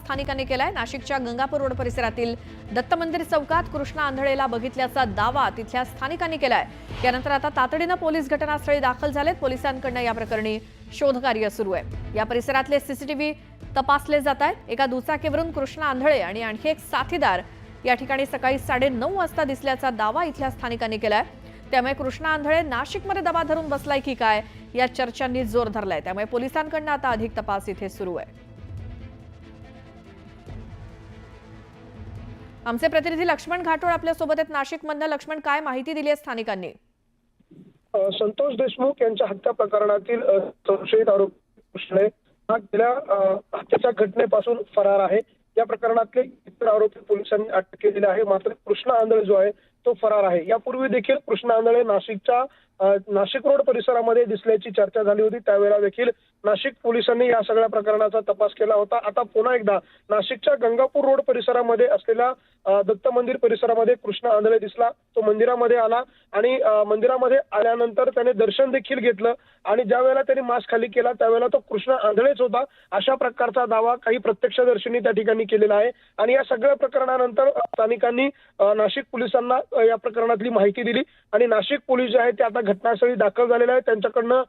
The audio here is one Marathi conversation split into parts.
स्थानिकांनी केलाय। नाशिकच्या गंगापूर रोड परिसरातील दत्त मंदिर चौकात कृष्णा आंधळेला बघितल्याचा दावा तिथल्या स्थानिकांनी केलाय। यानंतर आता तातडीनं पोलीस घटनास्थळी दाखल झालेत। पोलिसांकडून या प्रकरणी शोधकार्य सुरू आहे। या परिसरातले सीसीटीव्ही तपासले जात आहेत। एका दुचाकीवरून कृष्णा आंधळे आणि आणखी एक साथीदार या ठिकाणी सकाळी 9:30 वाजता दिसल्याचा दावा इथल्या स्थानिकांनी केलाय। त्यामुळे कृष्णा आंधळे नाशिकमध्ये दबा धरून बसलाय की काय या चर्चांनी जोर धरलाय। त्यामुळे पोलिसांकडून आता अधिक तपास इथे सुरू आहे। आमचे प्रतिनिधी लक्ष्मण घाटोळ आपल्या सोबत आहेत नाशिकमधनं। लक्ष्मण, काय माहिती दिली आहे स्थानिकांनी? संतोष देशमुख यांच्या हत्या प्रकरणातील संशयित आरोपी कृष्णे हा गेल्या हत्येच्या घटनेपासून फरार आहे। या प्रकरणातले इतर आरोपी पोलिसांनी अटक केलेले आहे। मात्र कृष्णा आंधळे जो आहे तो फरार आहे। यापूर्वी देखील कृष्णा आंधळे नाशिक रोड परिसरामध्ये दिसल्याची चर्चा झाली होती। त्यावेळेला देखील नाशिक पोलिसांनी या सगळ्या प्रकरणाचा तपास केला होता। आता पुन्हा एकदा नाशिकच्या गंगापूर रोड परिसरामध्ये असलेल्या दत्त मंदिर परिसरामध्ये कृष्णा आंधळे दिसला। तो मंदिरामध्ये आला आणि मंदिरामध्ये आल्यानंतर त्याने दर्शन देखील घेतलं आणि ज्या वेळेला त्याने मास्क खाली केला त्यावेळेला तो कृष्णा आंधळेच होता, अशा प्रकारचा दावा काही प्रत्यक्षदर्शींनी त्या ठिकाणी केलेला आहे। आणि या सगळ्या प्रकरणानंतर स्थानिकांनी नाशिक पोलिसांना या प्रकरणातली माहिती दिली आणि नाशिक पोलीस जे आहेत ते आता घटनास्थळी दाखल झालेले आहेत। त्यांच्याकडनं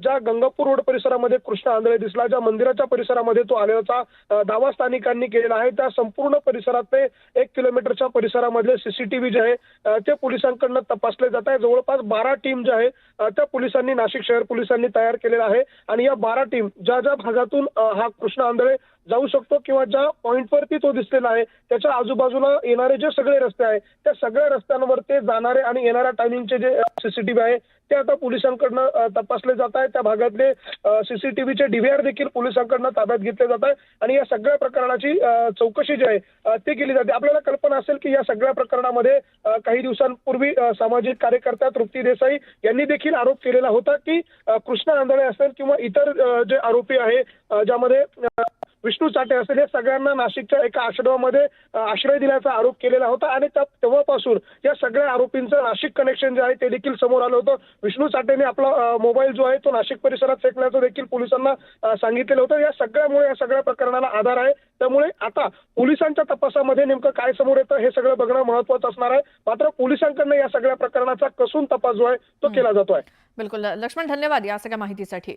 ज्या गंगापूर रोड परिसरामध्ये कृष्णा आंधळे दिसला, ज्या मंदिराच्या परिसरामध्ये तो आल्याचा दावा स्थानिकांनी केलेला आहे, त्या संपूर्ण परिसरातले 1 किलोमीटरच्या परिसरामधले सीसीटीव्ही जे आहे ते पोलिसांकडनं तपासले जात आहे। जवळपास 12 टीम जे आहे त्या पोलिसांनी नाशिक शहर पोलिसांनी तयार केलेला आहे आणि या 12 टीम ज्या ज्या भागातून हा कृष्णा आंधळे जाऊ शकतो किंवा ज्या पॉइंटवरती तो दिसलेला आहे त्याच्या आजूबाजूला येणारे जे सगळे रस्ते आहेत त्या सगळ्या रस्त्यांवर ते जाणारे आणि येणाऱ्या टायमिंगचे जे सीसीटीव्ही आहे ते आता पोलिसांकडनं तपासले जात आहे। त्या भागातले सीसीटीव्हीचे डीव्हीआर देखील पोलिसांकडनं ताब्यात घेतले जात आहे आणि या सगळ्या प्रकरणाची चौकशी जी आहे ती केली जाते। आपल्याला कल्पना असेल की या सगळ्या प्रकरणामध्ये काही दिवसांपूर्वी सामाजिक कार्यकर्त्या तृप्ती देसाई यांनी देखील आरोप केलेला होता की कृष्णा आंधळे असेल किंवा इतर जे आरोपी आहे ज्यामध्ये विष्णू चाटे असेल या सगळ्यांना नाशिकच्या एका आश्रमामध्ये आश्रय दिल्याचा आरोप केलेला होता आणि तेव्हापासून या सगळ्या आरोपींचं नाशिक कनेक्शन जे आहे ते देखील समोर आलं होतं। विष्णू चाटेने आपला मोबाईल जो आहे तो नाशिक परिसरात फेकल्याचं देखील पोलिसांना सांगितलेलं होतं। या सगळ्यामुळे या सगळ्या प्रकरणाला आधार आहे। त्यामुळे आता पोलिसांच्या तपासामध्ये नेमकं काय समोर येतं हे सगळं बघणं महत्त्वाचं असणार आहे। मात्र पोलिसांकडनं या सगळ्या प्रकरणाचा कसून तपास जो आहे तो केला जातो आहे। बिलकुल लक्ष्मण, धन्यवाद या सगळ्या माहितीसाठी।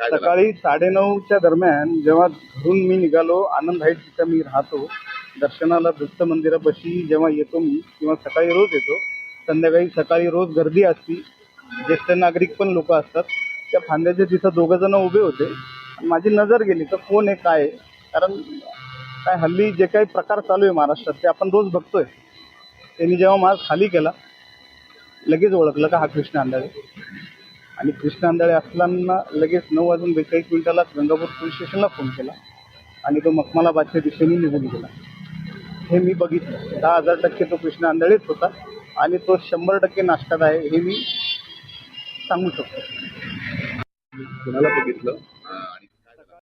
सकाळी 9:30च्या दरम्यान जेव्हा घरून मी निघालो, आनंद हाईट तिथं मी राहतो, दर्शनाला दत्त मंदिरापाशी जेव्हा येतो मी किंवा सकाळी रोज येतो, संध्याकाळी सकाळी रोज गर्दी असती, ज्येष्ठ नागरिक पण लोक असतात। त्या फांद्याचे तिथं 2 जण उभे होते। माझी नजर गेली तर कोण आहे काय, कारण काय हल्ली जे काही प्रकार चालू आहे महाराष्ट्रात ते आपण रोज बघतोय। त्यांनी जेव्हा मास्क खाली केला लगेच ओळखलं का हा कृष्णा आंधळे आणि कृष्णा आंधळे असताना लगेच 9:42 गंगापूर पोलीस स्टेशनला फोन केला आणि तो मखमालाबादच्या दिशेने निघून गेला। हे मी बघितलं। 10,000% तो कृष्णा आंधळेच होता आणि तो 100% नाशकात आहे हे मी सांगू शकतो। कुणाला बघितलं?